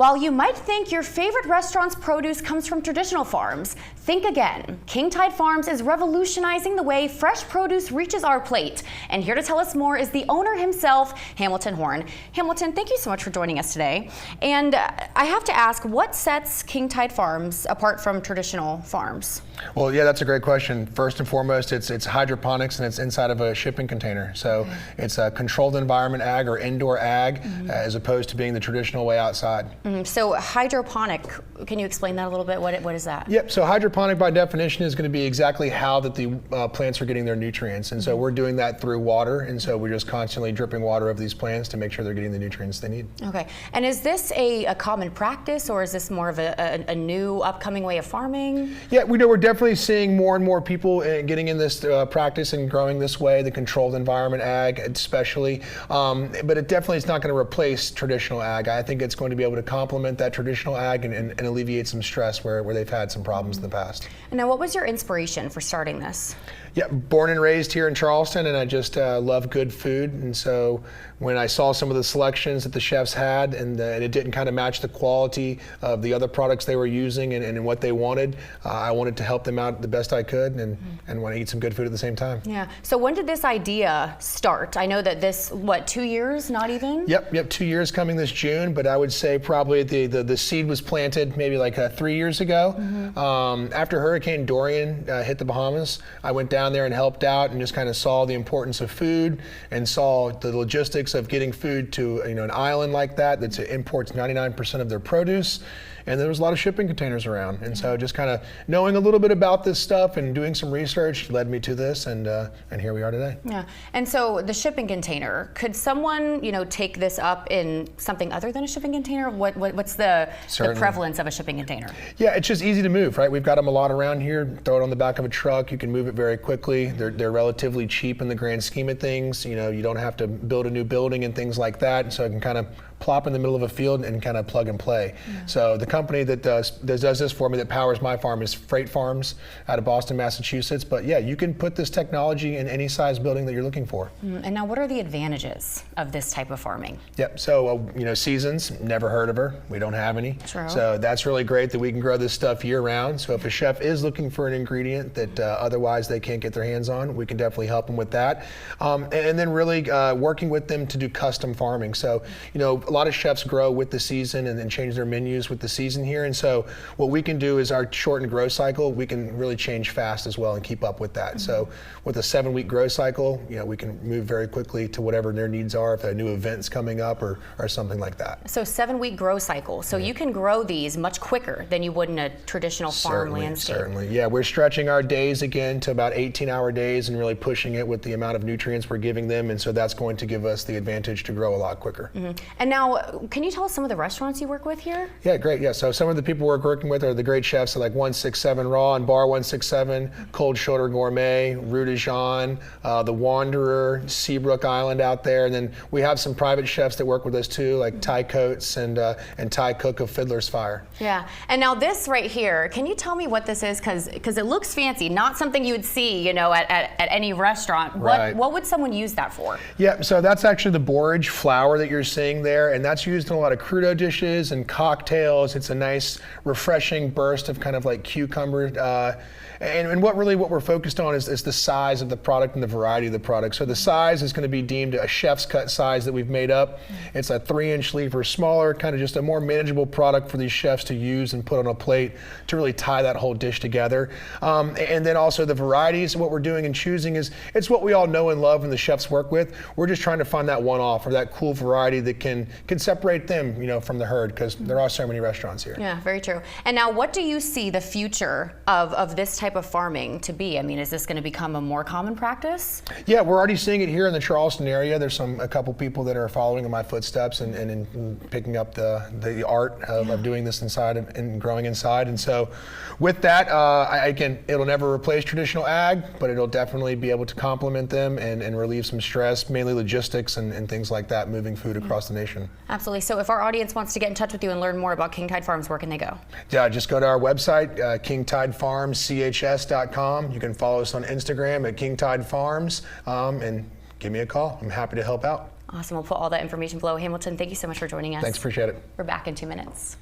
While you might think your favorite restaurant's produce comes from traditional farms, think again. King Tide Farms is revolutionizing the way fresh produce reaches our plate. And here to tell us more is the owner himself, Hamilton Horne. Hamilton, thank you so much for joining us today. And I have to ask, what sets King Tide Farms apart from traditional farms? Well, yeah, that's a great question. First and foremost, it's hydroponics, and it's inside of a shipping container. So it's a controlled environment ag or indoor ag, as opposed to being the traditional way outside. So hydroponic, can you explain that a little bit? What is that? Yep, so hydroponic by definition is going to be exactly how that the plants are getting their nutrients. And so we're doing that through water, and so we're just constantly dripping water over these plants to make sure they're getting the nutrients they need. Okay, and is this a common practice, or is this more of a new upcoming way of farming? Yeah, we're definitely seeing more and more people getting in this practice and growing this way, the controlled environment ag especially, but it definitely is not going to replace traditional ag. I think it's going to be able to complement that traditional ag and alleviate some stress where they've had some problems in the past. And now, what was your inspiration for starting this? Yeah, born and raised here in Charleston, and I just love good food. And so when I saw some of the selections that the chefs had, and it didn't kind of match the quality of the other products they were using and what they wanted, I wanted to help them out the best I could and want to eat some good food at the same time. Yeah. So when did this idea start? I know that this, 2 years, not even? Yep, 2 years coming this June, but I would say probably the seed was planted maybe like 3 years ago. After Hurricane Dorian hit the Bahamas, I went down there and helped out and just kind of saw the importance of food and saw the logistics of getting food to an island like that imports 99% of their produce. And there was a lot of shipping containers around. And so just kind of knowing a little bit about this stuff and doing some research led me to this, and here we are today. Yeah, and so the shipping container, could someone take this up in something other than a shipping container? What's the prevalence of a shipping container? Yeah, it's just easy to move, right? We've got them a lot around here. Throw it on the back of a truck. You can move it very quickly. They're relatively cheap in the grand scheme of things. You don't have to build a new building and things like that. So it can kind of plop in the middle of a field and kind of plug and play. So the company that does this for me, that powers my farm, is Freight Farms out of Boston, Massachusetts. But yeah, you can put this technology in any size building that you're looking for. And now, what are the advantages of this type of farming? Yep, so seasons, never heard of her. We don't have any. True. So that's really great that we can grow this stuff year round. So if a chef is looking for an ingredient that otherwise they can't get their hands on, we can definitely help them with that. And then really working with them to do custom farming. So, a lot of chefs grow with the season and then change their menus with the season here. And so what we can do is our shortened grow cycle, we can really change fast as well and keep up with that. So with a 7-week grow cycle, we can move very quickly to whatever their needs are, if a new event's coming up or something like that. So 7-week grow cycle. So you can grow these much quicker than you would in a traditional farm landscape. Certainly, yeah. We're stretching our days again to about 18-hour days and really pushing it with the amount of nutrients we're giving them. And so that's going to give us the advantage to grow a lot quicker. And now, can you tell us some of the restaurants you work with here? Yeah, great. Yeah, so some of the people we're working with are the great chefs like 167 Raw and Bar 167, Cold Shoulder Gourmet, Rue de Jean, The Wanderer, Seabrook Island out there. And then we have some private chefs that work with us too, like Ty Coates and Ty Cook of Fiddler's Fire. Yeah, and now this right here, can you tell me what this is? Because it looks fancy, not something you would see, at any restaurant. Right. What would someone use that for? Yeah, so that's actually the borage flour that you're seeing there, and that's used in a lot of crudo dishes and cocktails. It's a nice, refreshing burst of kind of like cucumber. And what we're focused on is the size of the product and the variety of the product. So the size is going to be deemed a chef's cut size that we've made up. It's a 3-inch leaf or smaller, kind of just a more manageable product for these chefs to use and put on a plate to really tie that whole dish together. And then also the varieties, what we're doing and choosing it's what we all know and love and the chefs work with. We're just trying to find that one-off or that cool variety that can separate them, from the herd, because there are so many restaurants here. Yeah, very true. And now, what do you see the future of this type of farming to be? I mean, is this going to become a more common practice? Yeah, we're already seeing it here in the Charleston area. There's a couple people that are following in my footsteps and picking up the art of doing this inside and growing inside. And so with that, it'll never replace traditional ag, but it'll definitely be able to complement them and relieve some stress, mainly logistics and things like that, moving food across the nation. Absolutely. So if our audience wants to get in touch with you and learn more about King Tide Farms, where can they go? Yeah, just go to our website, kingtidefarmschs.com. You can follow us on Instagram at King Tide Farms, and give me a call. I'm happy to help out. Awesome. We'll put all that information below. Hamilton, thank you so much for joining us. Thanks, appreciate it. We're back in 2 minutes.